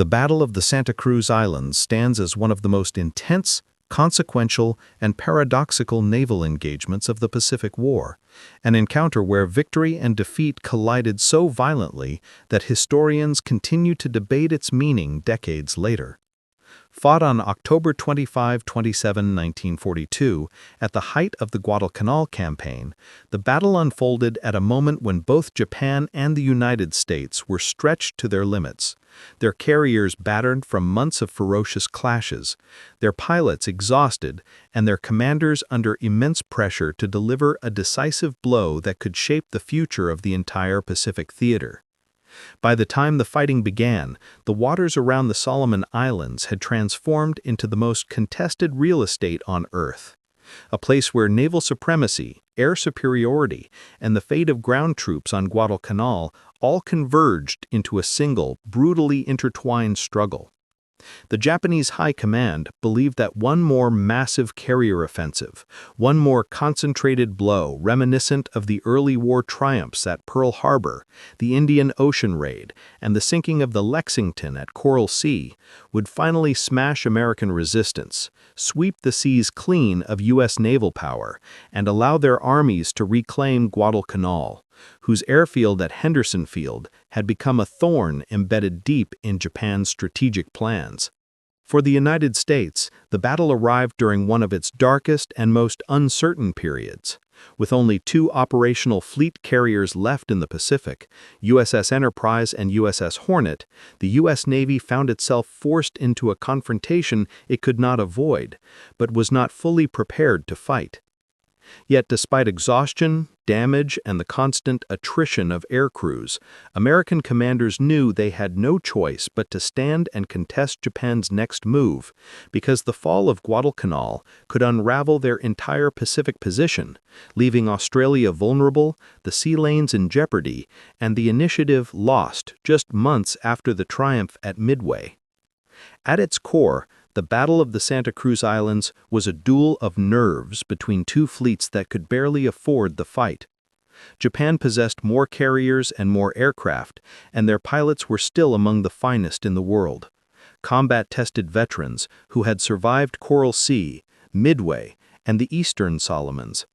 The Battle of the Santa Cruz Islands stands as one of the most intense, consequential, and paradoxical naval engagements of the Pacific War, an encounter where victory and defeat collided so violently that historians continue to debate its meaning decades later. Fought on October 25–27, 1942, at the height of the Guadalcanal campaign, the battle unfolded at a moment when both Japan and the United States were stretched to their limits, their carriers battered from months of ferocious clashes, their pilots exhausted, and their commanders under immense pressure to deliver a decisive blow that could shape the future of the entire Pacific theater. By the time the fighting began, the waters around the Solomon Islands had transformed into the most contested real estate on Earth, a place where naval supremacy, air superiority, and the fate of ground troops on Guadalcanal all converged into a single, brutally intertwined struggle. The Japanese High Command believed that one more massive carrier offensive, one more concentrated blow reminiscent of the early war triumphs at Pearl Harbor, the Indian Ocean Raid, and the sinking of the Lexington at Coral Sea, would finally smash American resistance, sweep the seas clean of U.S. naval power, and allow their armies to reclaim Guadalcanal, whose airfield at Henderson Field had become a thorn embedded deep in Japan's strategic plans. For the United States, the battle arrived during one of its darkest and most uncertain periods. With only two operational fleet carriers left in the Pacific, USS Enterprise and USS Hornet, the U.S. Navy found itself forced into a confrontation it could not avoid, but was not fully prepared to fight. Yet despite exhaustion, damage, and the constant attrition of air crews, American commanders knew they had no choice but to stand and contest Japan's next move, because the fall of Guadalcanal could unravel their entire Pacific position, leaving Australia vulnerable, the sea lanes in jeopardy, and the initiative lost just months after the triumph at Midway. At its core, the Battle of the Santa Cruz Islands was a duel of nerves between two fleets that could barely afford the fight. Japan possessed more carriers and more aircraft, and their pilots were still among the finest in the world. Combat-tested veterans who had survived Coral Sea, Midway, and the Eastern Solomons.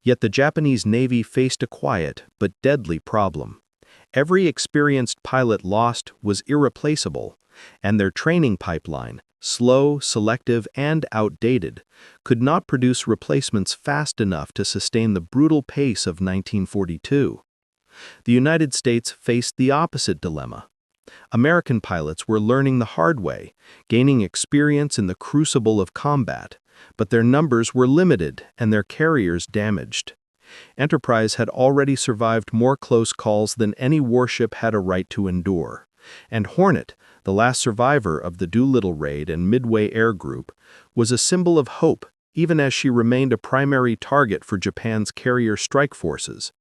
Yet the Japanese Navy faced a quiet but deadly problem. Every experienced pilot lost was irreplaceable, and their training pipeline, slow, selective, and outdated, could not produce replacements fast enough to sustain the brutal pace of 1942. The United States faced the opposite dilemma. American pilots were learning the hard way, gaining experience in the crucible of combat, but their numbers were limited and their carriers damaged. Enterprise had already survived more close calls than any warship had a right to endure, and Hornet, the last survivor of the Doolittle Raid and Midway Air Group, was a symbol of hope even as she remained a primary target for Japan's carrier strike forces.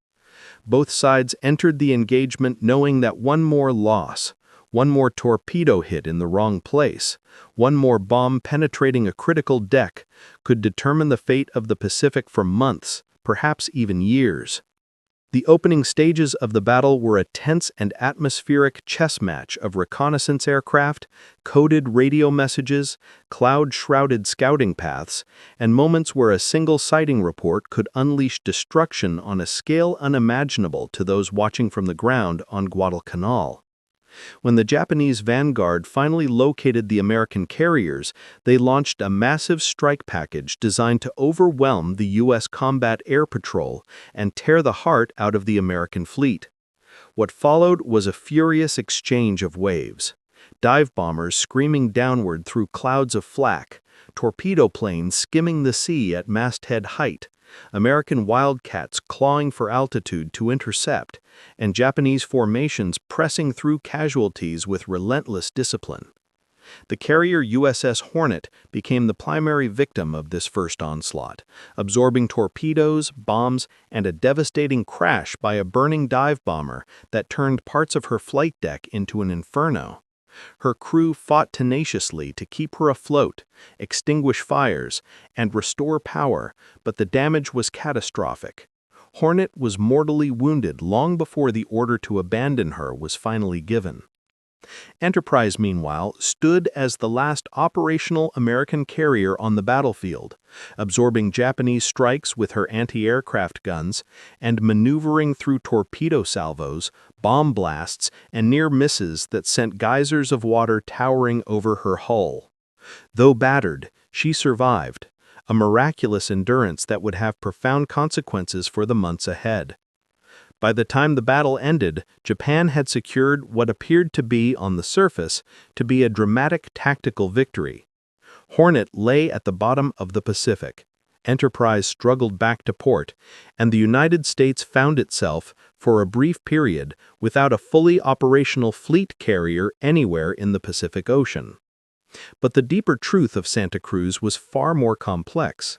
Both sides entered the engagement knowing that one more loss, one more torpedo hit in the wrong place, one more bomb penetrating a critical deck could determine the fate of the Pacific for months, perhaps even years. The opening stages of the battle were a tense and atmospheric chess match of reconnaissance aircraft, coded radio messages, cloud-shrouded scouting paths, and moments where a single sighting report could unleash destruction on a scale unimaginable to those watching from the ground on Guadalcanal. When the Japanese vanguard finally located the American carriers, they launched a massive strike package designed to overwhelm the U.S. Combat Air Patrol and tear the heart out of the American fleet. What followed was a furious exchange of waves. Dive bombers screaming downward through clouds of flak, torpedo planes skimming the sea at masthead height, American Wildcats clawing for altitude to intercept, and Japanese formations pressing through casualties with relentless discipline. The carrier USS Hornet became the primary victim of this first onslaught, absorbing torpedoes, bombs, and a devastating crash by a burning dive bomber that turned parts of her flight deck into an inferno. Her crew fought tenaciously to keep her afloat, extinguish fires, and restore power, but the damage was catastrophic. Hornet was mortally wounded long before the order to abandon her was finally given. Enterprise, meanwhile, stood as the last operational American carrier on the battlefield, absorbing Japanese strikes with her anti-aircraft guns and maneuvering through torpedo salvos, bomb blasts, and near misses that sent geysers of water towering over her hull. Though battered, she survived, a miraculous endurance that would have profound consequences for the months ahead. By the time the battle ended, Japan had secured what appeared to be, on the surface, to be a dramatic tactical victory. Hornet lay at the bottom of the Pacific. Enterprise struggled back to port, and the United States found itself, for a brief period, without a fully operational fleet carrier anywhere in the Pacific Ocean. But the deeper truth of Santa Cruz was far more complex.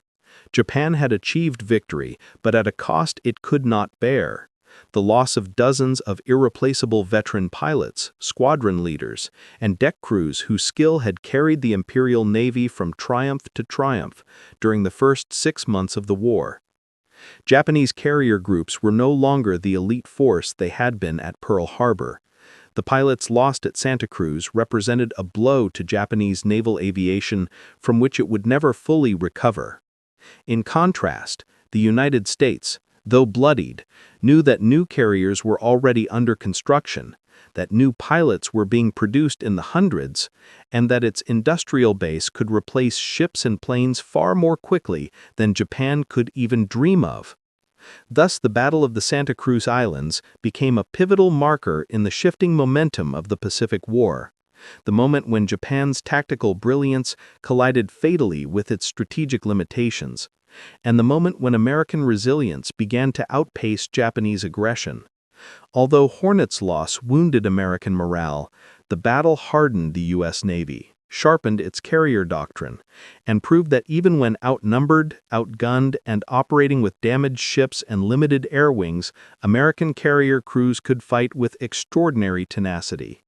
Japan had achieved victory, but at a cost it could not bear. The loss of dozens of irreplaceable veteran pilots, squadron leaders, and deck crews whose skill had carried the Imperial Navy from triumph to triumph during the first 6 months of the war. Japanese carrier groups were no longer the elite force they had been at Pearl Harbor. The pilots lost at Santa Cruz represented a blow to Japanese naval aviation from which it would never fully recover. In contrast, the United States, though bloodied, knew that new carriers were already under construction, that new pilots were being produced in the hundreds, and that its industrial base could replace ships and planes far more quickly than Japan could even dream of. Thus, the Battle of the Santa Cruz Islands became a pivotal marker in the shifting momentum of the Pacific War, the moment when Japan's tactical brilliance collided fatally with its strategic limitations, and the moment when American resilience began to outpace Japanese aggression. Although Hornet's loss wounded American morale, the battle hardened the U.S. Navy, sharpened its carrier doctrine, and proved that even when outnumbered, outgunned, and operating with damaged ships and limited air wings, American carrier crews could fight with extraordinary tenacity.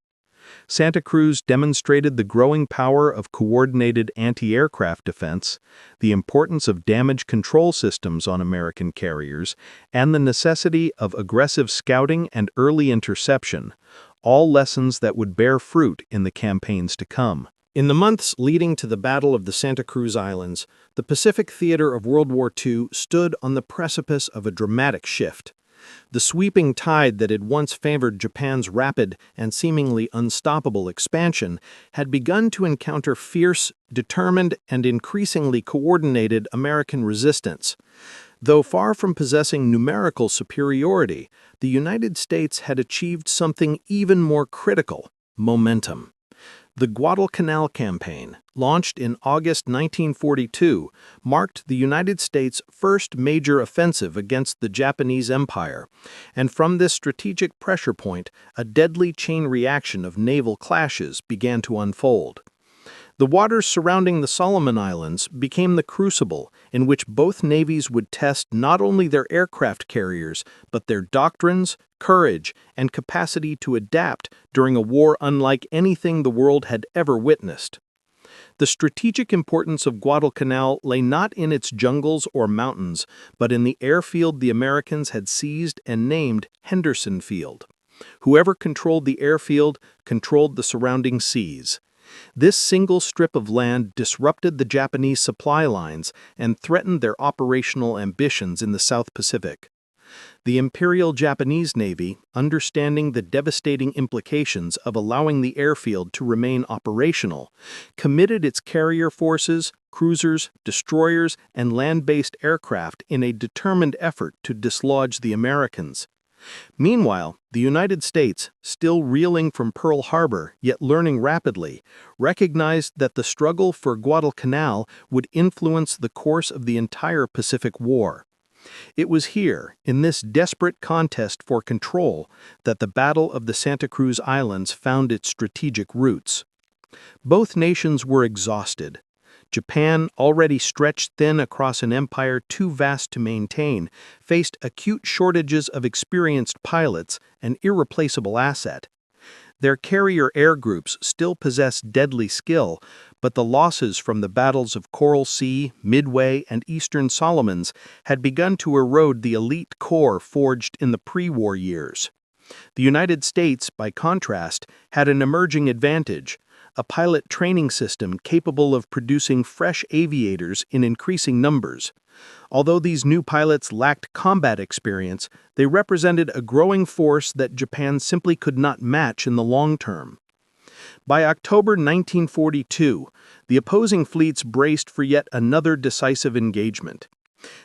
Santa Cruz demonstrated the growing power of coordinated anti-aircraft defense, the importance of damage control systems on American carriers, and the necessity of aggressive scouting and early interception, all lessons that would bear fruit in the campaigns to come. In the months leading to the Battle of the Santa Cruz Islands, the Pacific theater of World War II stood on the precipice of a dramatic shift. The sweeping tide that had once favored Japan's rapid and seemingly unstoppable expansion had begun to encounter fierce, determined, and increasingly coordinated American resistance. Though far from possessing numerical superiority, the United States had achieved something even more critical: momentum. The Guadalcanal campaign, launched in August 1942, marked the United States' first major offensive against the Japanese Empire, and from this strategic pressure point, a deadly chain reaction of naval clashes began to unfold. The waters surrounding the Solomon Islands became the crucible in which both navies would test not only their aircraft carriers, but their doctrines, courage, and capacity to adapt during a war unlike anything the world had ever witnessed. The strategic importance of Guadalcanal lay not in its jungles or mountains, but in the airfield the Americans had seized and named Henderson Field. Whoever controlled the airfield controlled the surrounding seas. This single strip of land disrupted the Japanese supply lines and threatened their operational ambitions in the South Pacific. The Imperial Japanese Navy, understanding the devastating implications of allowing the airfield to remain operational, committed its carrier forces, cruisers, destroyers, and land-based aircraft in a determined effort to dislodge the Americans. Meanwhile, the United States, still reeling from Pearl Harbor yet learning rapidly, recognized that the struggle for Guadalcanal would influence the course of the entire Pacific War. It was here, in this desperate contest for control, that the Battle of the Santa Cruz Islands found its strategic roots. Both nations were exhausted. Japan, already stretched thin across an empire too vast to maintain, faced acute shortages of experienced pilots, an irreplaceable asset. Their carrier air groups still possessed deadly skill, but the losses from the battles of Coral Sea, Midway, and Eastern Solomons had begun to erode the elite core forged in the pre-war years. The United States, by contrast, had an emerging advantage: a pilot training system capable of producing fresh aviators in increasing numbers. Although these new pilots lacked combat experience, they represented a growing force that Japan simply could not match in the long term. By October 1942, the opposing fleets braced for yet another decisive engagement.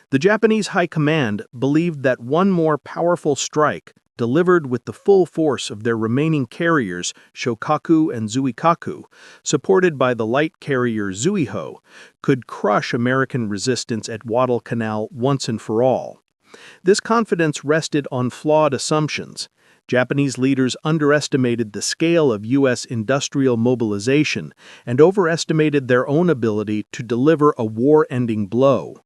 The Japanese High Command believed that one more powerful strike, delivered with the full force of their remaining carriers Shokaku and Zuikaku, supported by the light carrier Zuiho, could crush American resistance at Guadalcanal once and for all. This confidence rested on flawed assumptions. Japanese leaders underestimated the scale of U.S. industrial mobilization and overestimated their own ability to deliver a war-ending blow.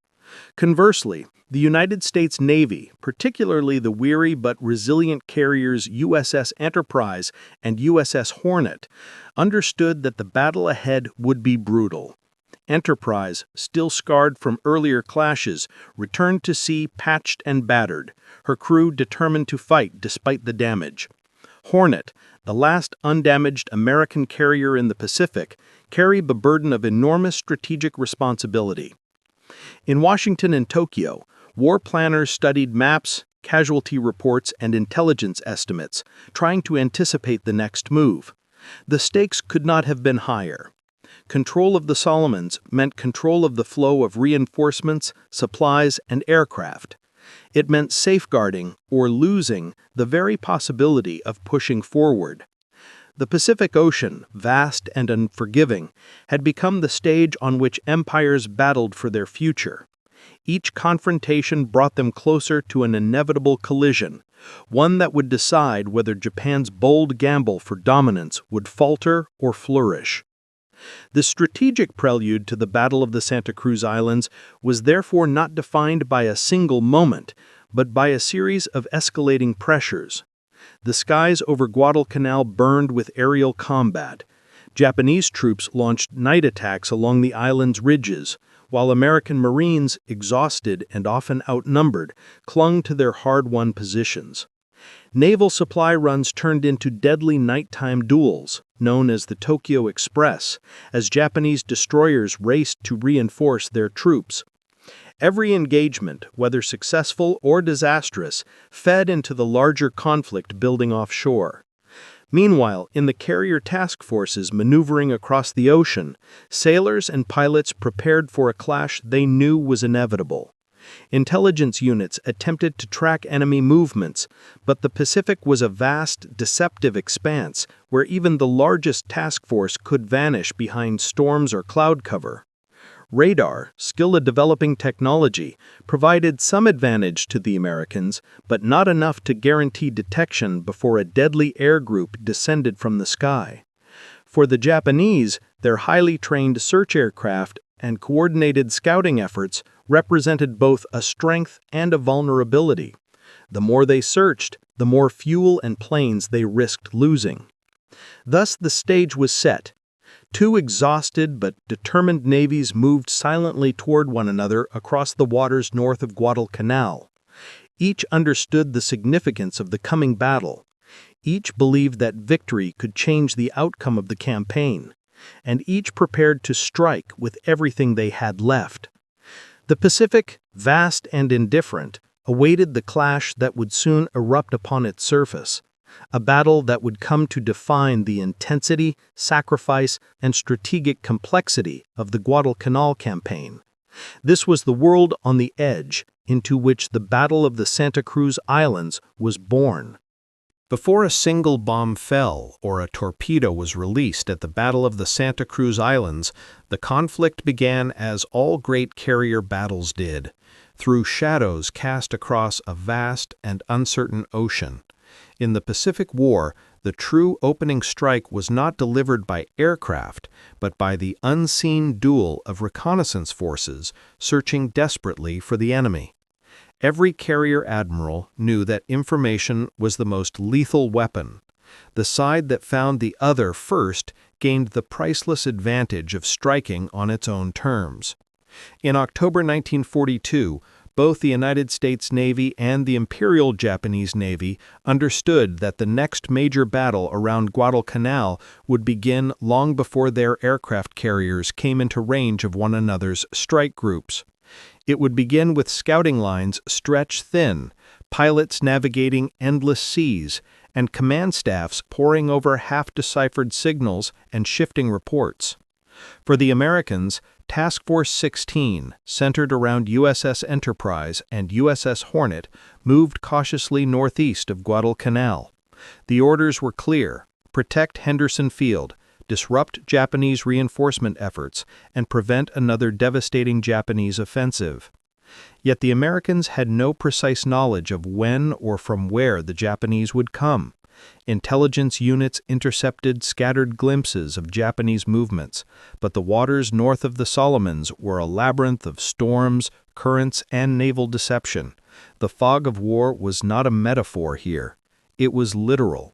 Conversely, the United States Navy, particularly the weary but resilient carriers USS Enterprise and USS Hornet, understood that the battle ahead would be brutal. Enterprise, still scarred from earlier clashes, returned to sea patched and battered, her crew determined to fight despite the damage. Hornet, the last undamaged American carrier in the Pacific, carried the burden of enormous strategic responsibility. In Washington and Tokyo, war planners studied maps, casualty reports, and intelligence estimates, trying to anticipate the next move. The stakes could not have been higher. Control of the Solomons meant control of the flow of reinforcements, supplies, and aircraft. It meant safeguarding, or losing, the very possibility of pushing forward. The Pacific Ocean, vast and unforgiving, had become the stage on which empires battled for their future. Each confrontation brought them closer to an inevitable collision, one that would decide whether Japan's bold gamble for dominance would falter or flourish. The strategic prelude to the Battle of the Santa Cruz Islands was therefore not defined by a single moment, but by a series of escalating pressures. The skies over Guadalcanal burned with aerial combat. Japanese troops launched night attacks along the island's ridges, while American Marines, exhausted and often outnumbered, clung to their hard-won positions. Naval supply runs turned into deadly nighttime duels, known as the Tokyo Express, as Japanese destroyers raced to reinforce their troops. Every engagement, whether successful or disastrous, fed into the larger conflict building offshore. Meanwhile, in the carrier task forces maneuvering across the ocean, sailors and pilots prepared for a clash they knew was inevitable. Intelligence units attempted to track enemy movements, but the Pacific was a vast, deceptive expanse where even the largest task force could vanish behind storms or cloud cover. Radar, still a developing technology, provided some advantage to the Americans, but not enough to guarantee detection before a deadly air group descended from the sky. For the Japanese, their highly trained search aircraft and coordinated scouting efforts represented both a strength and a vulnerability. The more they searched, the more fuel and planes they risked losing. Thus the stage was set. Two exhausted but determined navies moved silently toward one another across the waters north of Guadalcanal. Each understood the significance of the coming battle. Each believed that victory could change the outcome of the campaign, and each prepared to strike with everything they had left. The Pacific, vast and indifferent, awaited the clash that would soon erupt upon its surface. A battle that would come to define the intensity, sacrifice, and strategic complexity of the Guadalcanal campaign. This was the world on the edge into which the Battle of the Santa Cruz Islands was born. Before a single bomb fell or a torpedo was released at the Battle of the Santa Cruz Islands, the conflict began as all great carrier battles did, through shadows cast across a vast and uncertain ocean. In the Pacific War, the true opening strike was not delivered by aircraft, but by the unseen duel of reconnaissance forces searching desperately for the enemy. Every carrier admiral knew that information was the most lethal weapon. The side that found the other first gained the priceless advantage of striking on its own terms. In October 1942, Both the United States Navy and the Imperial Japanese Navy understood that the next major battle around Guadalcanal would begin long before their aircraft carriers came into range of one another's strike groups. It would begin with scouting lines stretched thin, pilots navigating endless seas, and command staffs poring over half-deciphered signals and shifting reports. For the Americans, Task Force 16, centered around USS Enterprise and USS Hornet, moved cautiously northeast of Guadalcanal. The orders were clear: protect Henderson Field, disrupt Japanese reinforcement efforts, and prevent another devastating Japanese offensive. Yet the Americans had no precise knowledge of when or from where the Japanese would come. Intelligence units intercepted scattered glimpses of Japanese movements, but the waters north of the Solomons were a labyrinth of storms, currents, and naval deception. The fog of war was not a metaphor here. It was literal.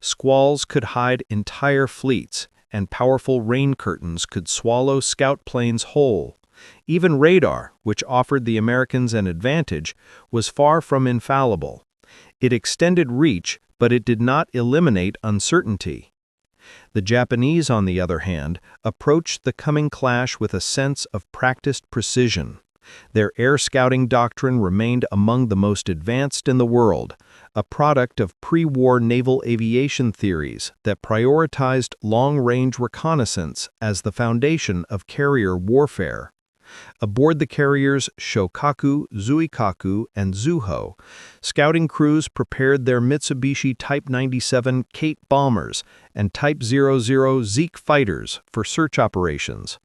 Squalls could hide entire fleets, and powerful rain curtains could swallow scout planes whole. Even radar, which offered the Americans an advantage, was far from infallible. It extended reach, but it did not eliminate uncertainty. The Japanese, on the other hand, approached the coming clash with a sense of practiced precision. Their air scouting doctrine remained among the most advanced in the world, a product of pre-war naval aviation theories that prioritized long-range reconnaissance as the foundation of carrier warfare. Aboard the carriers Shokaku, Zuikaku, and Zuho, scouting crews prepared their Mitsubishi Type 97 Kate bombers and Type 00 Zeke fighters for search operations.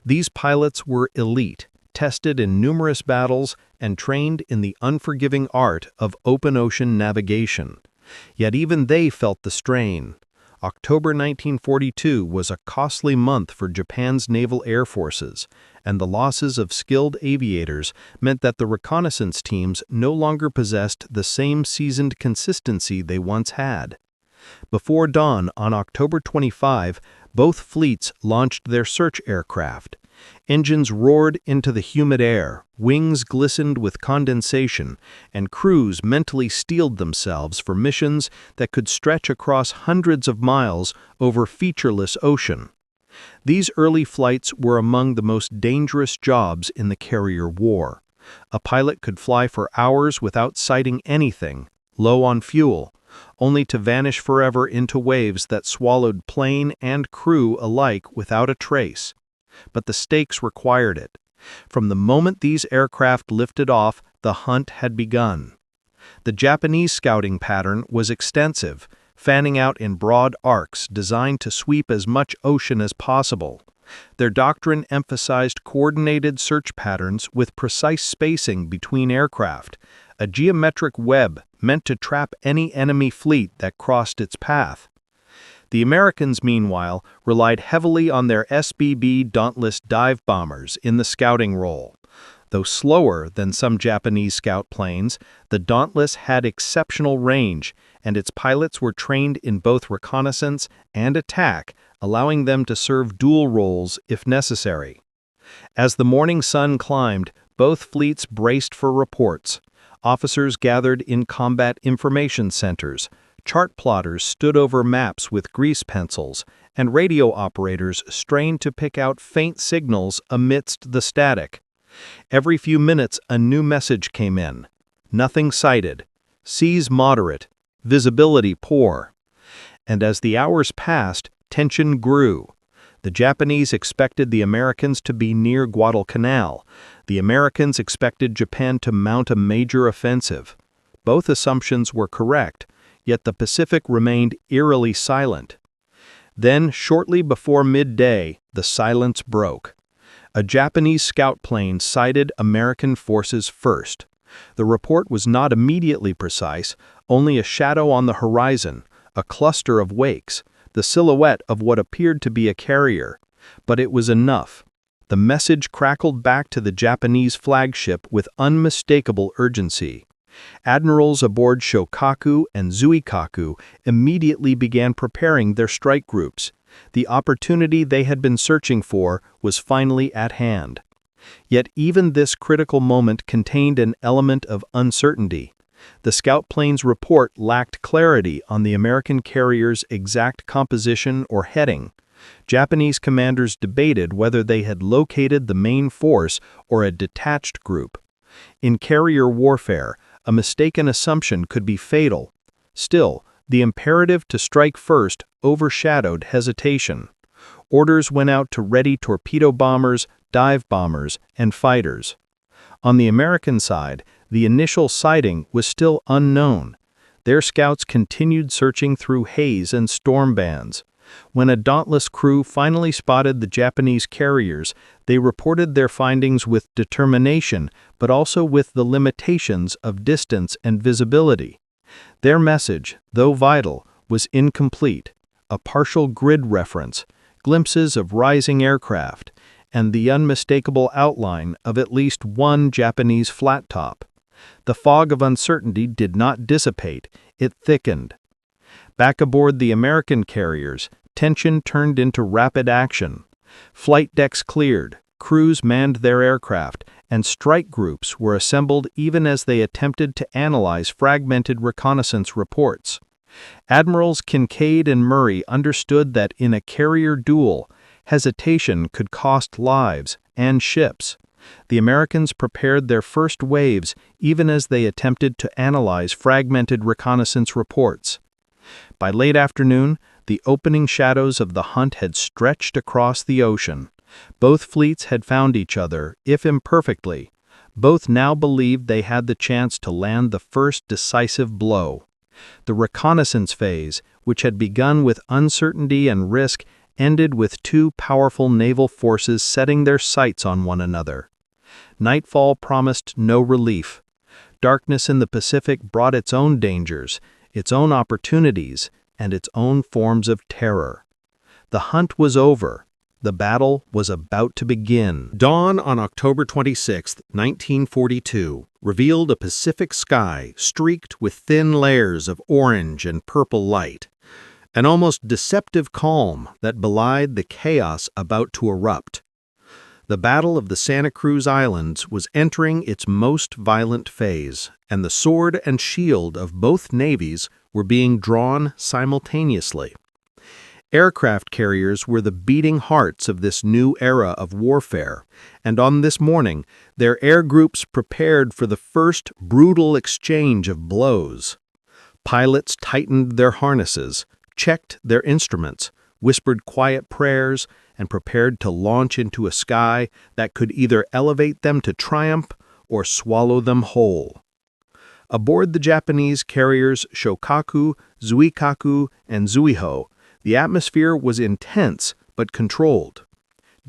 These pilots were elite, tested in numerous battles, and trained in the unforgiving art of open ocean navigation. Yet even they felt the strain. October 1942 was a costly month for Japan's naval air forces, and the losses of skilled aviators meant that the reconnaissance teams no longer possessed the same seasoned consistency they once had. Before dawn on October 25, both fleets launched their search aircraft. Engines roared into the humid air, wings glistened with condensation, and crews mentally steeled themselves for missions that could stretch across hundreds of miles over featureless ocean. These early flights were among the most dangerous jobs in the carrier war. A pilot could fly for hours without sighting anything, low on fuel, only to vanish forever into waves that swallowed plane and crew alike without a trace. But the stakes required it. From the moment these aircraft lifted off, the hunt had begun. The Japanese scouting pattern was extensive, fanning out in broad arcs designed to sweep as much ocean as possible. Their doctrine emphasized coordinated search patterns with precise spacing between aircraft, a geometric web meant to trap any enemy fleet that crossed its path. The Americans, meanwhile, relied heavily on their SBB Dauntless dive bombers in the scouting role. Though slower than some Japanese scout planes, the Dauntless had exceptional range, and its pilots were trained in both reconnaissance and attack, allowing them to serve dual roles if necessary. As the morning sun climbed, both fleets braced for reports. Officers gathered in combat information centers. Chart plotters stood over maps with grease pencils, and radio operators strained to pick out faint signals amidst the static. Every few minutes a new message came in. Nothing sighted. Seas moderate. Visibility poor. And as the hours passed, tension grew. The Japanese expected the Americans to be near Guadalcanal. The Americans expected Japan to mount a major offensive. Both assumptions were correct, yet the Pacific remained eerily silent. Then, shortly before midday, the silence broke. A Japanese scout plane sighted American forces first. The report was not immediately precise, only a shadow on the horizon, a cluster of wakes, the silhouette of what appeared to be a carrier. But it was enough. The message crackled back to the Japanese flagship with unmistakable urgency. Admirals aboard Shokaku and Zuikaku immediately began preparing their strike groups. The opportunity they had been searching for was finally at hand. Yet even this critical moment contained an element of uncertainty. The scout plane's report lacked clarity on the American carrier's exact composition or heading. Japanese commanders debated whether they had located the main force or a detached group. In carrier warfare, a mistaken assumption could be fatal. Still, the imperative to strike first overshadowed hesitation. Orders went out to ready torpedo bombers, dive bombers, and fighters. On the American side, the initial sighting was still unknown. Their scouts continued searching through haze and storm bands. When a dauntless crew finally spotted the Japanese carriers, they reported their findings with determination, but also with the limitations of distance and visibility. Their message, though vital, was incomplete. A partial grid reference, glimpses of rising aircraft, and the unmistakable outline of at least one Japanese flat top. The fog of uncertainty did not dissipate, it thickened. Back aboard the American carriers, tension turned into rapid action. Flight decks cleared, crews manned their aircraft, and strike groups were assembled even as they attempted to analyze fragmented reconnaissance reports. Admirals Kincaid and Murray understood that in a carrier duel, hesitation could cost lives and ships. The Americans prepared their first waves even as they attempted to analyze fragmented reconnaissance reports. By late afternoon, the opening shadows of the hunt had stretched across the ocean. Both fleets had found each other, if imperfectly. Both now believed they had the chance to land the first decisive blow. The reconnaissance phase, which had begun with uncertainty and risk, ended with two powerful naval forces setting their sights on one another. Nightfall promised no relief. Darkness in the Pacific brought its own dangers, its own opportunities, and its own forms of terror. The hunt was over. The battle was about to begin. Dawn on October 26, 1942, revealed a Pacific sky streaked with thin layers of orange and purple light, an almost deceptive calm that belied the chaos about to erupt. The Battle of the Santa Cruz Islands was entering its most violent phase, and the sword and shield of both navies were being drawn simultaneously. Aircraft carriers were the beating hearts of this new era of warfare, and on this morning, their air groups prepared for the first brutal exchange of blows. Pilots tightened their harnesses, checked their instruments, whispered quiet prayers, and prepared to launch into a sky that could either elevate them to triumph or swallow them whole. Aboard the Japanese carriers Shokaku, Zuikaku, and Zuiho, the atmosphere was intense but controlled.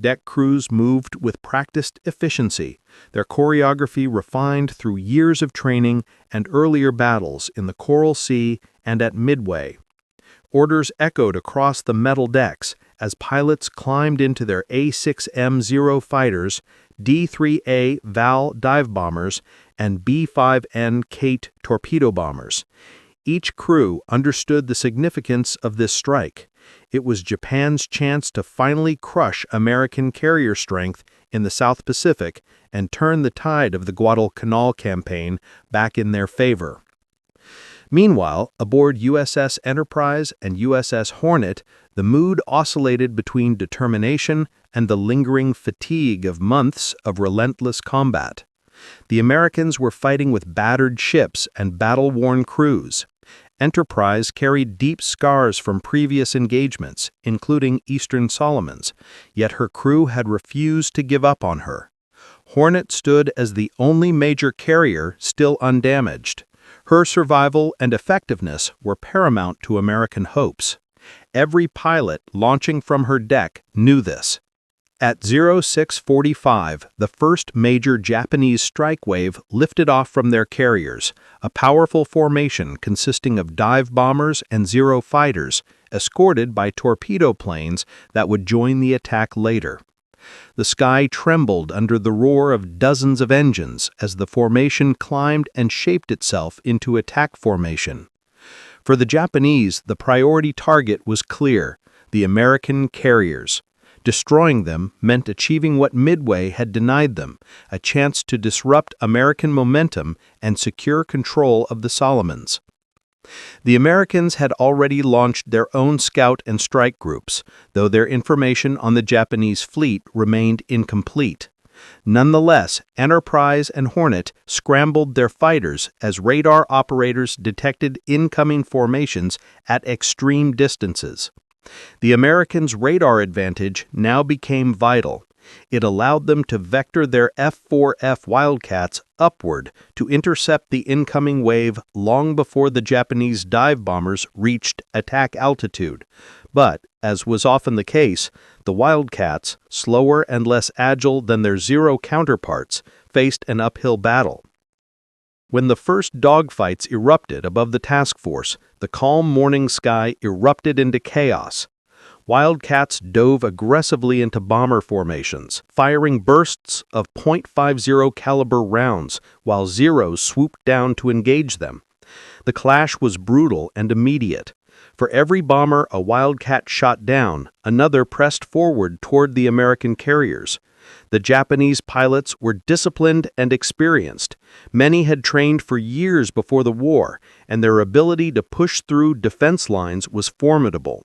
Deck crews moved with practiced efficiency, their choreography refined through years of training and earlier battles in the Coral Sea and at Midway. Orders echoed across the metal decks as pilots climbed into their A6M0 fighters, D3A Val dive bombers, and B5N Kate torpedo bombers. Each crew understood the significance of this strike. It was Japan's chance to finally crush American carrier strength in the South Pacific and turn the tide of the Guadalcanal campaign back in their favor. Meanwhile, aboard USS Enterprise and USS Hornet, the mood oscillated between determination and the lingering fatigue of months of relentless combat. The Americans were fighting with battered ships and battle-worn crews. Enterprise carried deep scars from previous engagements, including Eastern Solomons, yet her crew had refused to give up on her. Hornet stood as the only major carrier still undamaged. Her survival and effectiveness were paramount to American hopes. Every pilot launching from her deck knew this. At 0645, the first major Japanese strike wave lifted off from their carriers, a powerful formation consisting of dive bombers and Zero fighters, escorted by torpedo planes that would join the attack later. The sky trembled under the roar of dozens of engines as the formation climbed and shaped itself into attack formation. For the Japanese, the priority target was clear: the American carriers. Destroying them meant achieving what Midway had denied them, a chance to disrupt American momentum and secure control of the Solomons. The Americans had already launched their own scout and strike groups, though their information on the Japanese fleet remained incomplete. Nonetheless, Enterprise and Hornet scrambled their fighters as radar operators detected incoming formations at extreme distances. The Americans' radar advantage now became vital. It allowed them to vector their F-4F Wildcats upward to intercept the incoming wave long before the Japanese dive bombers reached attack altitude. But, as was often the case, the Wildcats, slower and less agile than their Zero counterparts, faced an uphill battle. When the first dogfights erupted above the task force, the calm morning sky erupted into chaos. Wildcats dove aggressively into bomber formations, firing bursts of .50 caliber rounds while Zeros swooped down to engage them. The clash was brutal and immediate. For every bomber a Wildcat shot down, another pressed forward toward the American carriers. The Japanese pilots were disciplined and experienced. Many had trained for years before the war, and their ability to push through defense lines was formidable.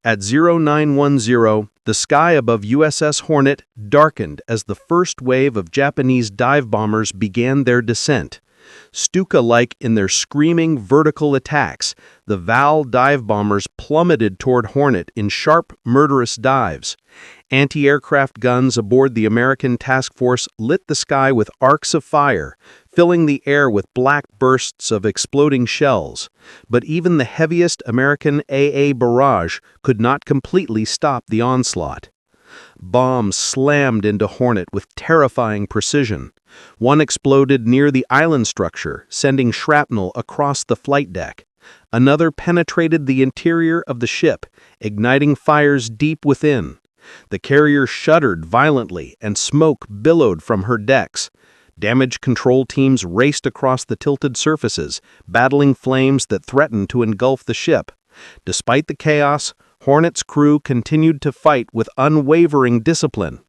At 0910, the sky above USS Hornet darkened as the first wave of Japanese dive bombers began their descent. Stuka-like in their screaming vertical attacks, the Val dive bombers plummeted toward Hornet in sharp, murderous dives. Anti-aircraft guns aboard the American task force lit the sky with arcs of fire, filling the air with black bursts of exploding shells. But even the heaviest American AA barrage could not completely stop the onslaught. Bombs slammed into Hornet with terrifying precision. One exploded near the island structure, sending shrapnel across the flight deck. Another penetrated the interior of the ship, igniting fires deep within. The carrier shuddered violently, and smoke billowed from her decks. Damage control teams raced across the tilted surfaces, battling flames that threatened to engulf the ship. Despite the chaos, Hornet's crew continued to fight with unwavering discipline.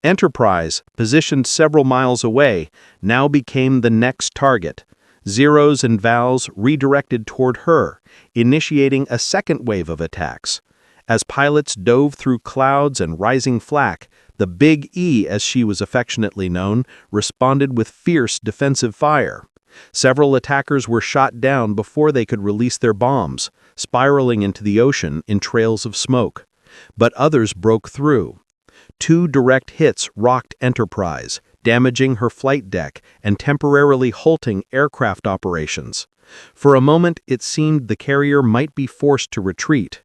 Enterprise, positioned several miles away, now became the next target. Zeros and Vals redirected toward her, initiating a second wave of attacks. As pilots dove through clouds and rising flak, the Big E, as she was affectionately known, responded with fierce defensive fire. Several attackers were shot down before they could release their bombs, spiraling into the ocean in trails of smoke. But others broke through. 2 direct hits rocked Enterprise, damaging her flight deck and temporarily halting aircraft operations. For a moment, it seemed the carrier might be forced to retreat.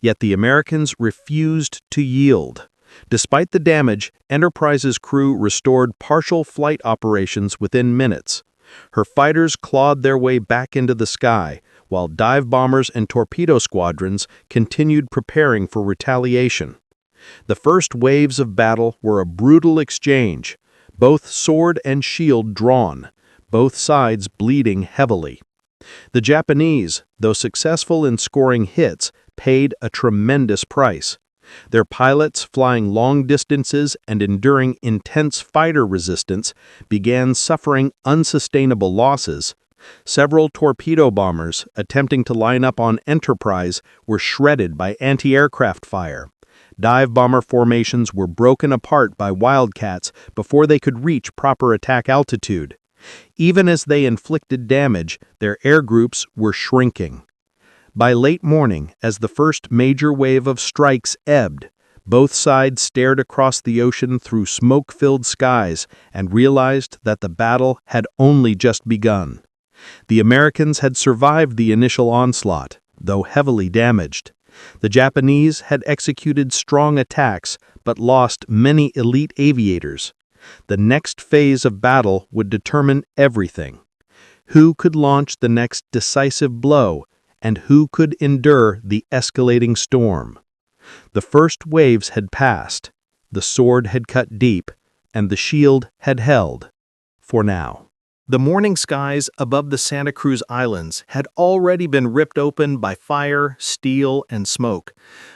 Yet the Americans refused to yield. Despite the damage, Enterprise's crew restored partial flight operations within minutes. Her fighters clawed their way back into the sky, while dive bombers and torpedo squadrons continued preparing for retaliation. The first waves of battle were a brutal exchange, both sword and shield drawn, both sides bleeding heavily. The Japanese, though successful in scoring hits, paid a tremendous price. Their pilots, flying long distances and enduring intense fighter resistance, began suffering unsustainable losses. Several torpedo bombers, attempting to line up on Enterprise, were shredded by anti-aircraft fire. Dive bomber formations were broken apart by Wildcats before they could reach proper attack altitude. Even as they inflicted damage, their air groups were shrinking. By late morning, as the first major wave of strikes ebbed, both sides stared across the ocean through smoke-filled skies and realized that the battle had only just begun. The Americans had survived the initial onslaught, though heavily damaged. The Japanese had executed strong attacks but lost many elite aviators. The next phase of battle would determine everything. Who could launch the next decisive blow, and who could endure the escalating storm? The first waves had passed, the sword had cut deep, and the shield had held, for now. The morning skies above the Santa Cruz Islands had already been ripped open by fire, steel, and smoke.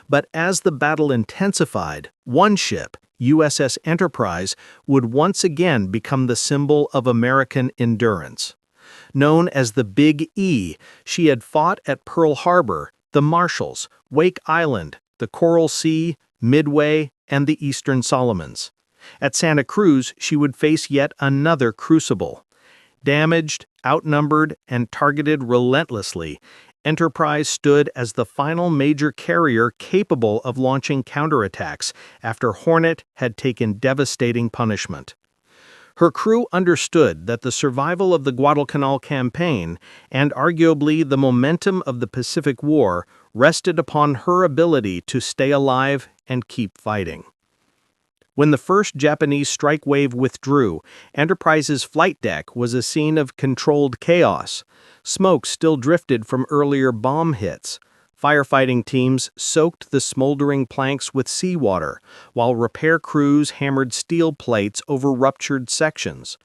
But as the battle intensified, one ship, USS Enterprise, would once again become the symbol of American endurance. Known as the Big E, she had fought at Pearl Harbor, the Marshalls, Wake Island, the Coral Sea, Midway, and the Eastern Solomons. At Santa Cruz, she would face yet another crucible. Damaged, outnumbered, and targeted relentlessly, Enterprise stood as the final major carrier capable of launching counterattacks after Hornet had taken devastating punishment. Her crew understood that the survival of the Guadalcanal campaign, and arguably the momentum of the Pacific War, rested upon her ability to stay alive and keep fighting. When the first Japanese strike wave withdrew, Enterprise's flight deck was a scene of controlled chaos. Smoke still drifted from earlier bomb hits. Firefighting teams soaked the smoldering planks with seawater, while repair crews hammered steel plates over ruptured sections.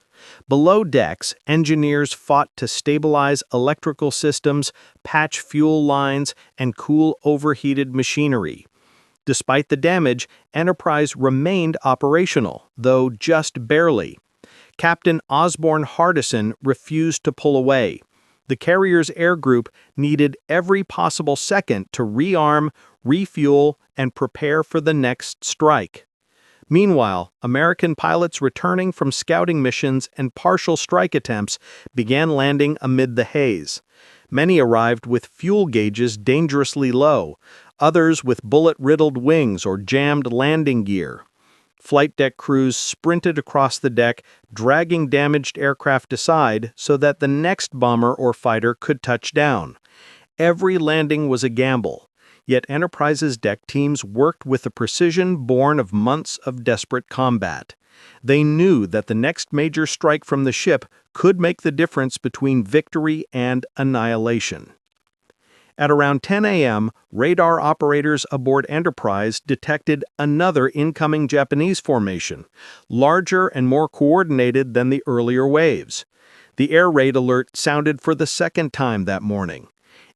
Below decks, engineers fought to stabilize electrical systems, patch fuel lines, and cool overheated machinery. Despite the damage, Enterprise remained operational, though just barely. Captain Osborne Hardison refused to pull away. The carrier's air group needed every possible second to rearm, refuel, and prepare for the next strike. Meanwhile, American pilots returning from scouting missions and partial strike attempts began landing amid the haze. Many arrived with fuel gauges dangerously low, others with bullet-riddled wings or jammed landing gear. Flight deck crews sprinted across the deck, dragging damaged aircraft aside so that the next bomber or fighter could touch down. Every landing was a gamble, yet Enterprise's deck teams worked with a precision born of months of desperate combat. They knew that the next major strike from the ship could make the difference between victory and annihilation. At around 10 a.m., radar operators aboard Enterprise detected another incoming Japanese formation, larger and more coordinated than the earlier waves. The air raid alert sounded for the second time that morning.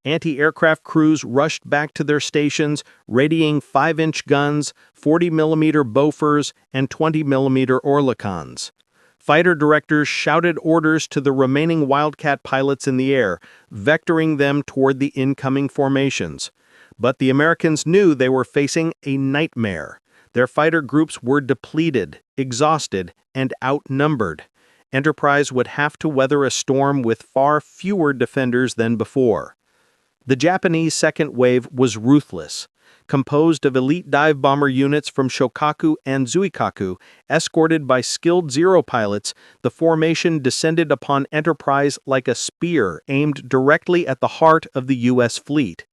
Anti-aircraft crews rushed back to their stations, readying 5-inch guns, 40mm Bofors, and 20mm Oerlikons. Fighter directors shouted orders to the remaining Wildcat pilots in the air, vectoring them toward the incoming formations. But the Americans knew they were facing a nightmare. Their fighter groups were depleted, exhausted, and outnumbered. Enterprise would have to weather a storm with far fewer defenders than before. The Japanese second wave was ruthless. Composed of elite dive bomber units from Shokaku and Zuikaku, escorted by skilled Zero pilots, the formation descended upon Enterprise like a spear aimed directly at the heart of the U.S. fleet.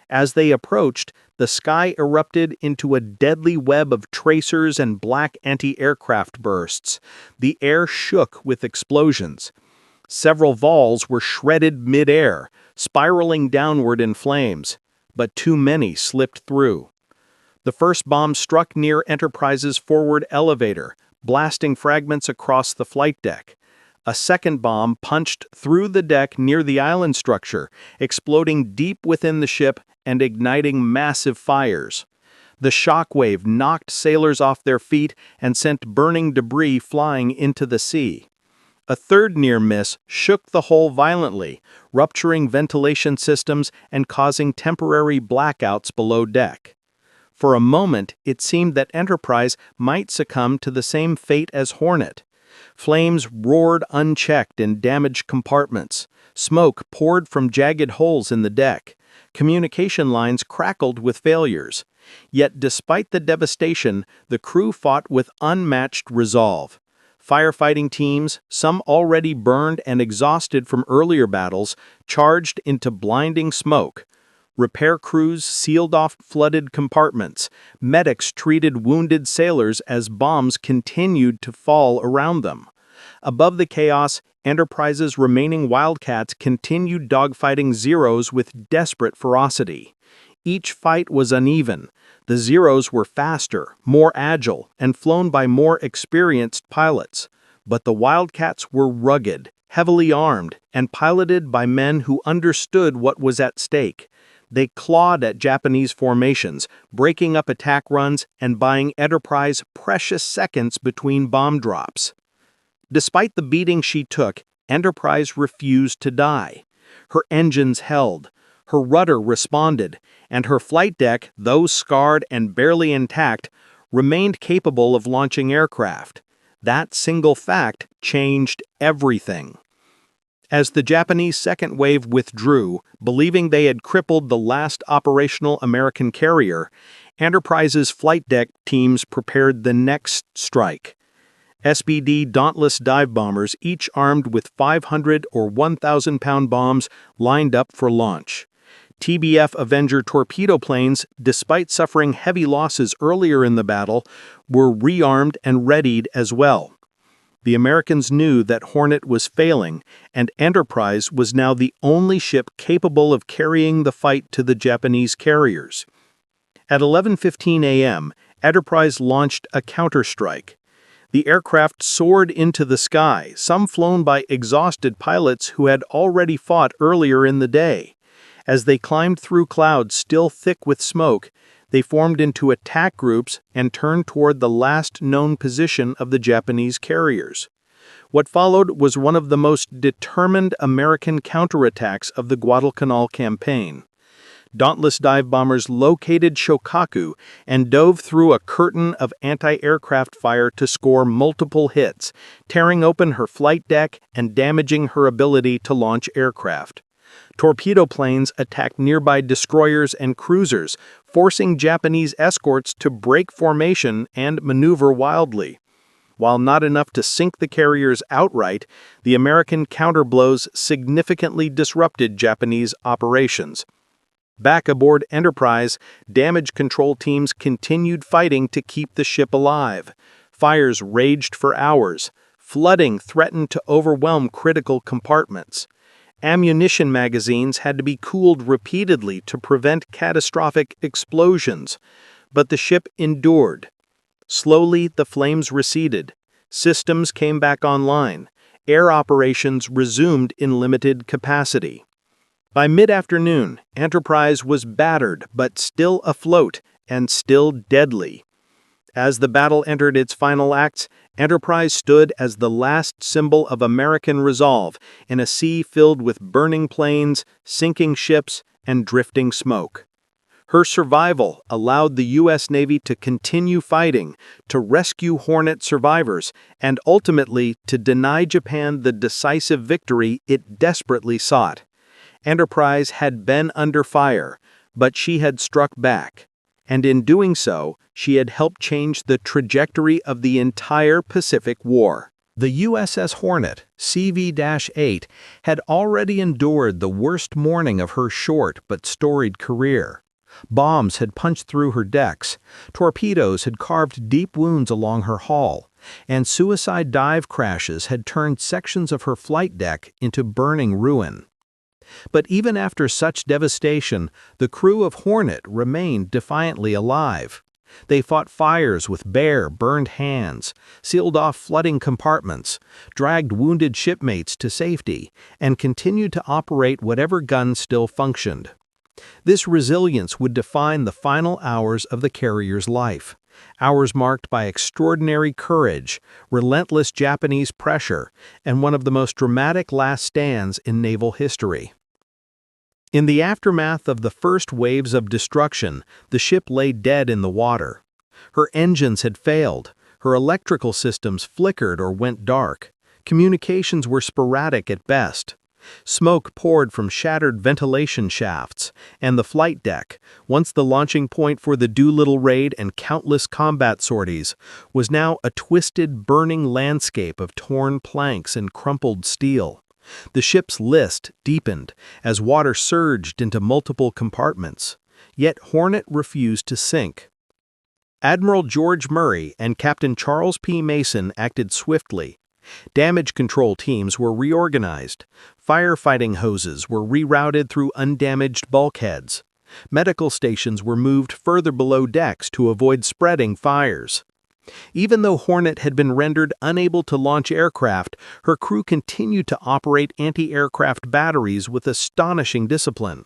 As they approached, the sky erupted into a deadly web of tracers and black anti-aircraft bursts. The air shook with explosions. Several vols were shredded mid-air, spiraling downward in flames. But too many slipped through. The first bomb struck near Enterprise's forward elevator, blasting fragments across the flight deck. A second bomb punched through the deck near the island structure, exploding deep within the ship and igniting massive fires. The shock wave knocked sailors off their feet and sent burning debris flying into the sea. A third near miss shook the hull violently, rupturing ventilation systems and causing temporary blackouts below deck. For a moment, it seemed that Enterprise might succumb to the same fate as Hornet. Flames roared unchecked in damaged compartments. Smoke poured from jagged holes in the deck. Communication lines crackled with failures. Yet despite the devastation, the crew fought with unmatched resolve. Firefighting teams, some already burned and exhausted from earlier battles, charged into blinding smoke. Repair crews sealed off flooded compartments. Medics treated wounded sailors as bombs continued to fall around them. Above the chaos, Enterprise's remaining Wildcats continued dogfighting Zeros with desperate ferocity. Each fight was uneven. The Zeros were faster, more agile, and flown by more experienced pilots. But the Wildcats were rugged, heavily armed, and piloted by men who understood what was at stake. They clawed at Japanese formations, breaking up attack runs and buying Enterprise precious seconds between bomb drops. Despite the beating she took, Enterprise refused to die. Her engines held, her rudder responded, and her flight deck, though scarred and barely intact, remained capable of launching aircraft. That single fact changed everything. As the Japanese second wave withdrew, believing they had crippled the last operational American carrier, Enterprise's flight deck teams prepared the next strike. SBD Dauntless dive bombers, each armed with 500 or 1,000-pound bombs, lined up for launch. TBF Avenger torpedo planes, despite suffering heavy losses earlier in the battle, were rearmed and readied as well. The Americans knew that Hornet was failing, and Enterprise was now the only ship capable of carrying the fight to the Japanese carriers. At 11:15 a.m., Enterprise launched a counterstrike. The aircraft soared into the sky, some flown by exhausted pilots who had already fought earlier in the day. As they climbed through clouds still thick with smoke, they formed into attack groups and turned toward the last known position of the Japanese carriers. What followed was one of the most determined American counterattacks of the Guadalcanal campaign. Dauntless dive bombers located Shokaku and dove through a curtain of anti-aircraft fire to score multiple hits, tearing open her flight deck and damaging her ability to launch aircraft. Torpedo planes attacked nearby destroyers and cruisers, forcing Japanese escorts to break formation and maneuver wildly. While not enough to sink the carriers outright, the American counterblows significantly disrupted Japanese operations. Back aboard Enterprise, damage control teams continued fighting to keep the ship alive. Fires raged for hours. Flooding threatened to overwhelm critical compartments. Ammunition magazines had to be cooled repeatedly to prevent catastrophic explosions, but the ship endured. Slowly, the flames receded. Systems came back online. Air operations resumed in limited capacity. By mid-afternoon, Enterprise was battered but still afloat and still deadly. As the battle entered its final acts, Enterprise stood as the last symbol of American resolve in a sea filled with burning planes, sinking ships, and drifting smoke. Her survival allowed the U.S. Navy to continue fighting, to rescue Hornet survivors, and ultimately to deny Japan the decisive victory it desperately sought. Enterprise had been under fire, but she had struck back. And in doing so, she had helped change the trajectory of the entire Pacific War. The USS Hornet, CV-8, had already endured the worst morning of her short but storied career. Bombs had punched through her decks, torpedoes had carved deep wounds along her hull, and suicide dive crashes had turned sections of her flight deck into burning ruin. But even after such devastation, the crew of Hornet remained defiantly alive. They fought fires with bare, burned hands, sealed off flooding compartments, dragged wounded shipmates to safety, and continued to operate whatever guns still functioned. This resilience would define the final hours of the carrier's life, hours marked by extraordinary courage, relentless Japanese pressure, and one of the most dramatic last stands in naval history. In the aftermath of the first waves of destruction, the ship lay dead in the water. Her engines had failed, her electrical systems flickered or went dark, communications were sporadic at best. Smoke poured from shattered ventilation shafts, and the flight deck, once the launching point for the Doolittle raid and countless combat sorties, was now a twisted, burning landscape of torn planks and crumpled steel. The ship's list deepened as water surged into multiple compartments, yet Hornet refused to sink. Admiral George Murray and Captain Charles P. Mason acted swiftly. Damage control teams were reorganized. Firefighting hoses were rerouted through undamaged bulkheads. Medical stations were moved further below decks to avoid spreading fires. Even though Hornet had been rendered unable to launch aircraft, her crew continued to operate anti-aircraft batteries with astonishing discipline.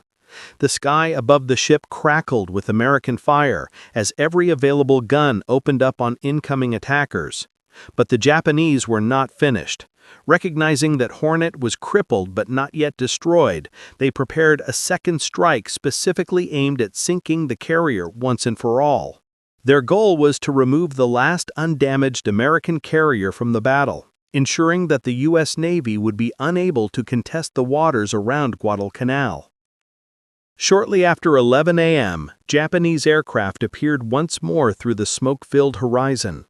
The sky above the ship crackled with American fire as every available gun opened up on incoming attackers. But the Japanese were not finished. Recognizing that Hornet was crippled but not yet destroyed, they prepared a second strike specifically aimed at sinking the carrier once and for all. Their goal was to remove the last undamaged American carrier from the battle, ensuring that the U.S. Navy would be unable to contest the waters around Guadalcanal. Shortly after 11 a.m., Japanese aircraft appeared once more through the smoke-filled horizon.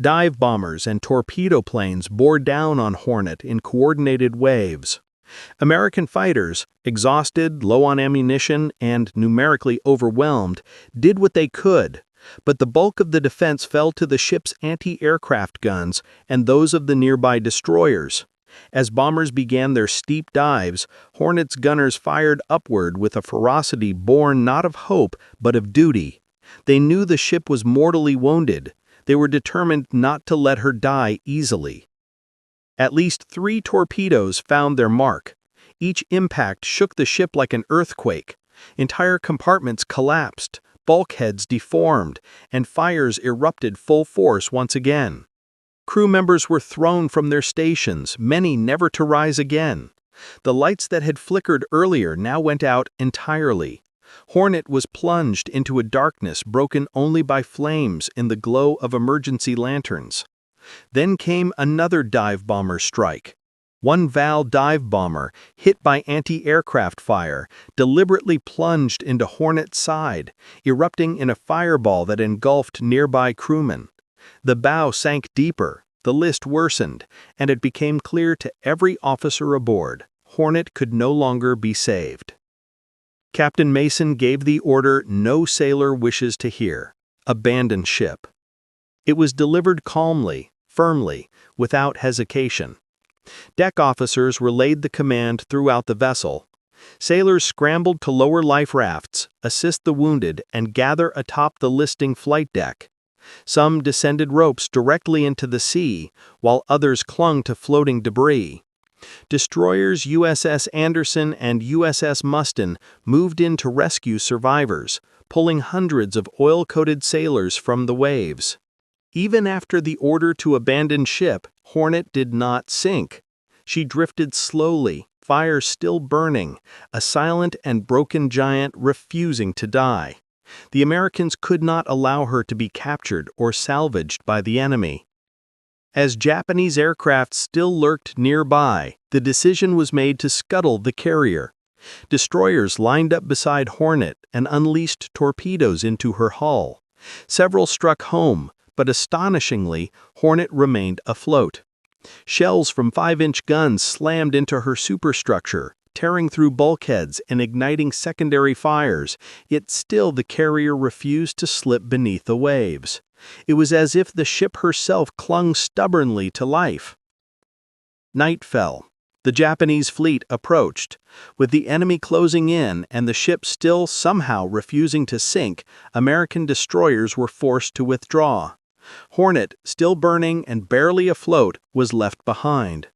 Dive bombers and torpedo planes bore down on Hornet in coordinated waves. American fighters, exhausted, low on ammunition, and numerically overwhelmed, did what they could, but the bulk of the defense fell to the ship's anti-aircraft guns and those of the nearby destroyers. As bombers began their steep dives, Hornet's gunners fired upward with a ferocity born not of hope but of duty. They knew the ship was mortally wounded. They were determined not to let her die easily. At least 3 torpedoes found their mark. Each impact shook the ship like an earthquake. Entire compartments collapsed, bulkheads deformed, and fires erupted full force once again. Crew members were thrown from their stations, many never to rise again. The lights that had flickered earlier now went out entirely. Hornet was plunged into a darkness broken only by flames in the glow of emergency lanterns. Then came another dive bomber strike. One Val dive bomber, hit by anti-aircraft fire, deliberately plunged into Hornet's side, erupting in a fireball that engulfed nearby crewmen. The bow sank deeper, the list worsened, and it became clear to every officer aboard, Hornet could no longer be saved. Captain Mason gave the order no sailor wishes to hear: abandon ship. It was delivered calmly, firmly, without hesitation. Deck officers relayed the command throughout the vessel. Sailors scrambled to lower life rafts, assist the wounded, and gather atop the listing flight deck. Some descended ropes directly into the sea, while others clung to floating debris. Destroyers USS Anderson and USS Mustin moved in to rescue survivors, pulling hundreds of oil-coated sailors from the waves. Even after the order to abandon ship, Hornet did not sink. She drifted slowly, fire still burning, a silent and broken giant refusing to die. The Americans could not allow her to be captured or salvaged by the enemy. As Japanese aircraft still lurked nearby, the decision was made to scuttle the carrier. Destroyers lined up beside Hornet and unleashed torpedoes into her hull. Several struck home, but astonishingly, Hornet remained afloat. Shells from 5-inch guns slammed into her superstructure, tearing through bulkheads and igniting secondary fires, yet still the carrier refused to slip beneath the waves. It was as if the ship herself clung stubbornly to life. Night fell. The Japanese fleet approached. With the enemy closing in and the ship still somehow refusing to sink, American destroyers were forced to withdraw. Hornet, still burning and barely afloat, was left behind.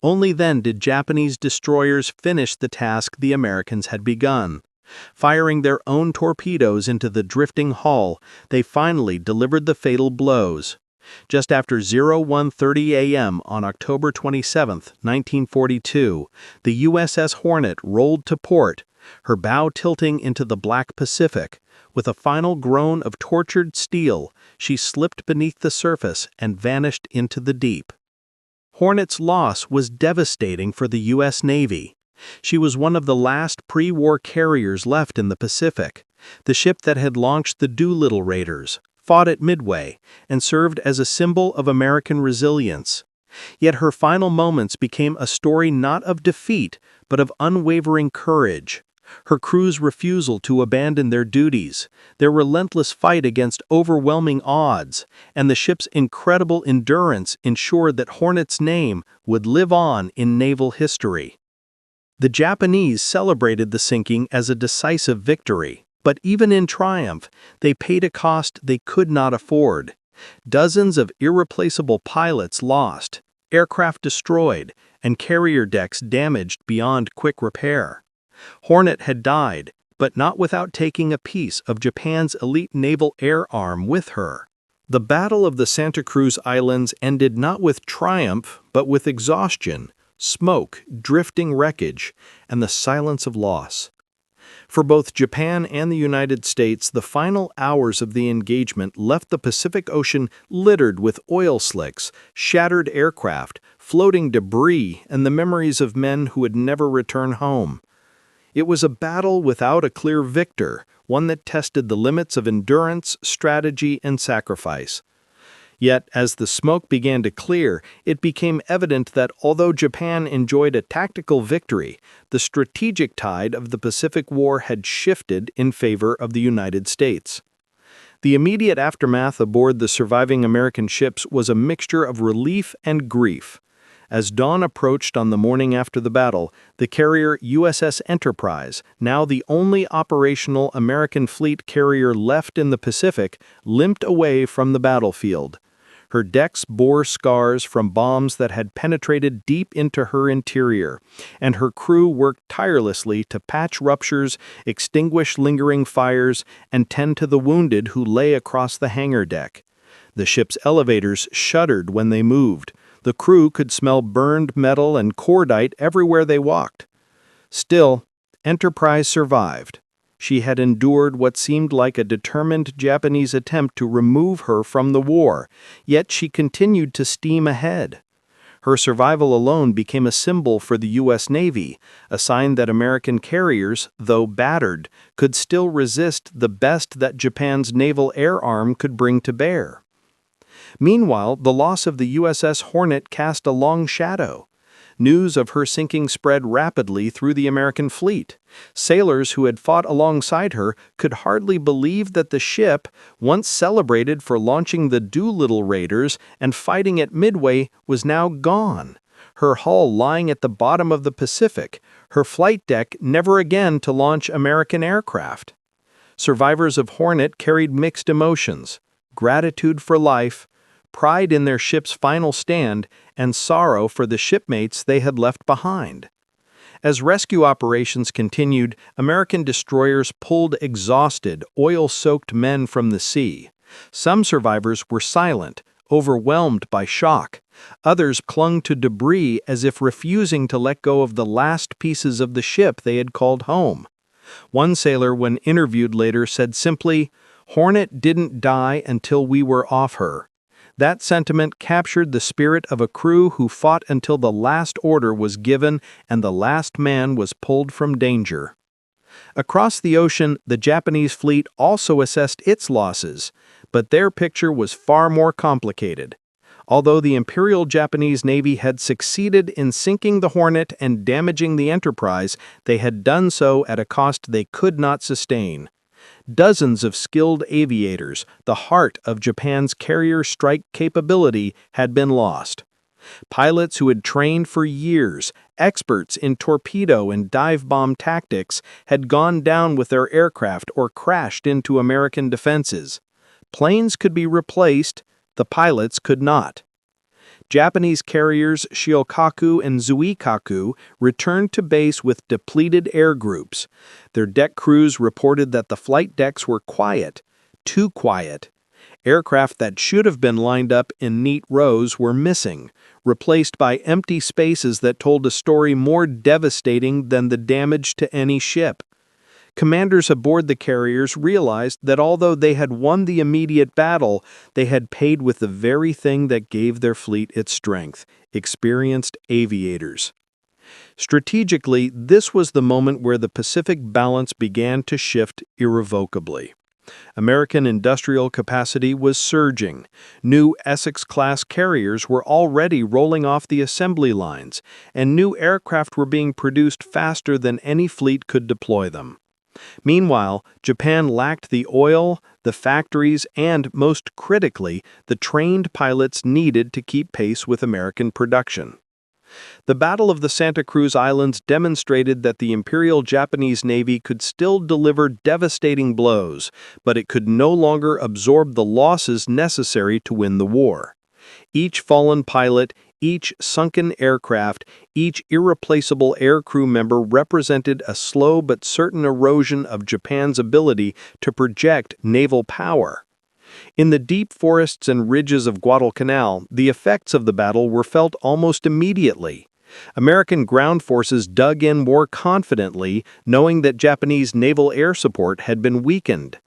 Only then did Japanese destroyers finish the task the Americans had begun. Firing their own torpedoes into the drifting hull, they finally delivered the fatal blows. Just after 01:30 a.m. on October 27, 1942, the USS Hornet rolled to port, her bow tilting into the Black Pacific. With a final groan of tortured steel, she slipped beneath the surface and vanished into the deep. Hornet's loss was devastating for the U.S. Navy. She was one of the last pre-war carriers left in the Pacific, the ship that had launched the Doolittle raiders, fought at Midway, and served as a symbol of American resilience. Yet her final moments became a story not of defeat, but of unwavering courage. Her crew's refusal to abandon their duties, their relentless fight against overwhelming odds, and the ship's incredible endurance ensured that Hornet's name would live on in naval history. The Japanese celebrated the sinking as a decisive victory, but even in triumph, they paid a cost they could not afford. Dozens of irreplaceable pilots lost, aircraft destroyed, and carrier decks damaged beyond quick repair. Hornet had died, but not without taking a piece of Japan's elite naval air arm with her. The Battle of the Santa Cruz Islands ended not with triumph, but with exhaustion, smoke, drifting wreckage, and the silence of loss. For both Japan and the United States, the final hours of the engagement left the Pacific Ocean littered with oil slicks, shattered aircraft, floating debris, and the memories of men who would never return home. It was a battle without a clear victor, one that tested the limits of endurance, strategy, and sacrifice. Yet, as the smoke began to clear, it became evident that although Japan enjoyed a tactical victory, the strategic tide of the Pacific War had shifted in favor of the United States. The immediate aftermath aboard the surviving American ships was a mixture of relief and grief. As dawn approached on the morning after the battle, the carrier USS Enterprise, now the only operational American fleet carrier left in the Pacific, limped away from the battlefield. Her decks bore scars from bombs that had penetrated deep into her interior, and her crew worked tirelessly to patch ruptures, extinguish lingering fires, and tend to the wounded who lay across the hangar deck. The ship's elevators shuddered when they moved. The crew could smell burned metal and cordite everywhere they walked. Still, Enterprise survived. She had endured what seemed like a determined Japanese attempt to remove her from the war, yet she continued to steam ahead. Her survival alone became a symbol for the U.S. Navy, a sign that American carriers, though battered, could still resist the best that Japan's naval air arm could bring to bear. Meanwhile, the loss of the USS Hornet cast a long shadow. News of her sinking spread rapidly through the American fleet. Sailors who had fought alongside her could hardly believe that the ship, once celebrated for launching the Doolittle raiders and fighting at Midway, was now gone. Her hull lying at the bottom of the Pacific, her flight deck never again to launch American aircraft. Survivors of Hornet carried mixed emotions: gratitude for life, pride in their ship's final stand, and sorrow for the shipmates they had left behind. As rescue operations continued, American destroyers pulled exhausted, oil-soaked men from the sea. Some survivors were silent, overwhelmed by shock. Others clung to debris as if refusing to let go of the last pieces of the ship they had called home. One sailor, when interviewed later, said simply, "Hornet didn't die until we were off her." That sentiment captured the spirit of a crew who fought until the last order was given and the last man was pulled from danger. Across the ocean, the Japanese fleet also assessed its losses, but their picture was far more complicated. Although the Imperial Japanese Navy had succeeded in sinking the Hornet and damaging the Enterprise, they had done so at a cost they could not sustain. Dozens of skilled aviators, the heart of Japan's carrier strike capability, had been lost. Pilots who had trained for years, experts in torpedo and dive bomb tactics, had gone down with their aircraft or crashed into American defenses. Planes could be replaced, the pilots could not. Japanese carriers Shiokaku and Zuikaku returned to base with depleted air groups. Their deck crews reported that the flight decks were quiet, too quiet. Aircraft that should have been lined up in neat rows were missing, replaced by empty spaces that told a story more devastating than the damage to any ship. Commanders aboard the carriers realized that although they had won the immediate battle, they had paid with the very thing that gave their fleet its strength: experienced aviators. Strategically, this was the moment where the Pacific balance began to shift irrevocably. American industrial capacity was surging. New Essex-class carriers were already rolling off the assembly lines, and new aircraft were being produced faster than any fleet could deploy them. Meanwhile, Japan lacked the oil, the factories, and, most critically, the trained pilots needed to keep pace with American production. The Battle of the Santa Cruz Islands demonstrated that the Imperial Japanese Navy could still deliver devastating blows, but it could no longer absorb the losses necessary to win the war. Each fallen pilot, each sunken aircraft, each irreplaceable aircrew member represented a slow but certain erosion of Japan's ability to project naval power. In the deep forests and ridges of Guadalcanal, the effects of the battle were felt almost immediately. American ground forces dug in more confidently, knowing that Japanese naval air support had been weakened.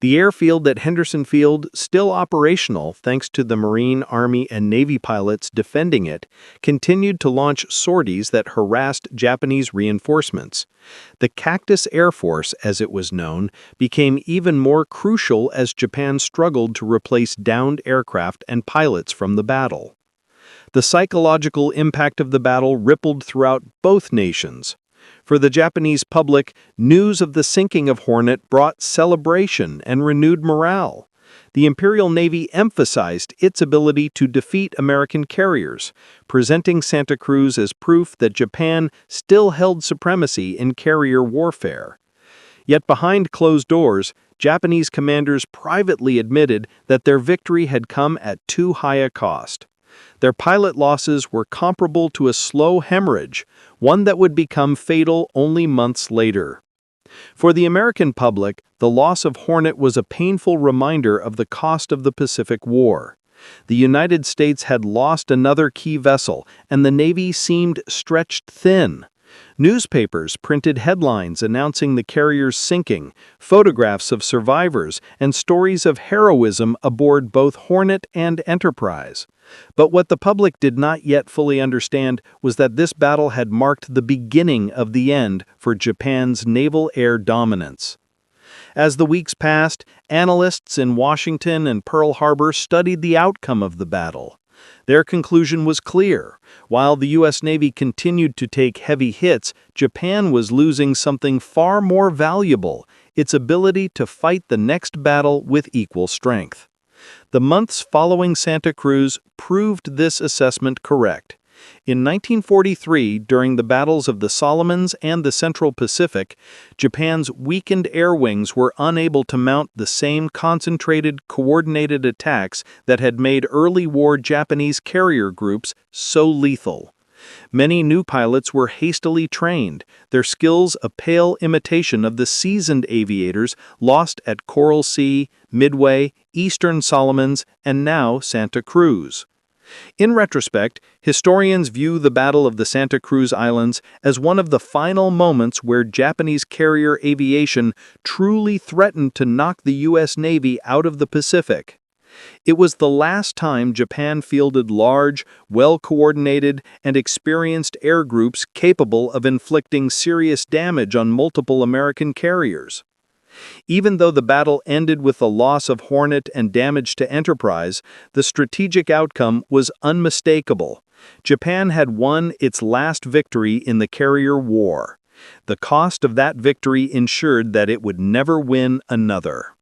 The airfield at Henderson Field, still operational thanks to the Marine, Army, and Navy pilots defending it, continued to launch sorties that harassed Japanese reinforcements. The Cactus Air Force, as it was known, became even more crucial as Japan struggled to replace downed aircraft and pilots from the battle. The psychological impact of the battle rippled throughout both nations. For the Japanese public, news of the sinking of Hornet brought celebration and renewed morale. The Imperial Navy emphasized its ability to defeat American carriers, presenting Santa Cruz as proof that Japan still held supremacy in carrier warfare. Yet behind closed doors, Japanese commanders privately admitted that their victory had come at too high a cost. Their pilot losses were comparable to a slow hemorrhage, one that would become fatal only months later. For the American public, the loss of Hornet was a painful reminder of the cost of the Pacific War. The United States had lost another key vessel, and the Navy seemed stretched thin. Newspapers printed headlines announcing the carrier's sinking, photographs of survivors, and stories of heroism aboard both Hornet and Enterprise. But what the public did not yet fully understand was that this battle had marked the beginning of the end for Japan's naval air dominance. As the weeks passed, analysts in Washington and Pearl Harbor studied the outcome of the battle. Their conclusion was clear. While the U.S. Navy continued to take heavy hits, Japan was losing something far more valuable: its ability to fight the next battle with equal strength. The months following Santa Cruz proved this assessment correct. In 1943, during the battles of the Solomons and the Central Pacific, Japan's weakened air wings were unable to mount the same concentrated, coordinated attacks that had made early war Japanese carrier groups so lethal. Many new pilots were hastily trained, their skills a pale imitation of the seasoned aviators lost at Coral Sea, Midway, Eastern Solomons, and now Santa Cruz. In retrospect, historians view the Battle of the Santa Cruz Islands as one of the final moments where Japanese carrier aviation truly threatened to knock the U.S. Navy out of the Pacific. It was the last time Japan fielded large, well-coordinated, and experienced air groups capable of inflicting serious damage on multiple American carriers. Even though the battle ended with the loss of Hornet and damage to Enterprise, the strategic outcome was unmistakable. Japan had won its last victory in the carrier war. The cost of that victory ensured that it would never win another.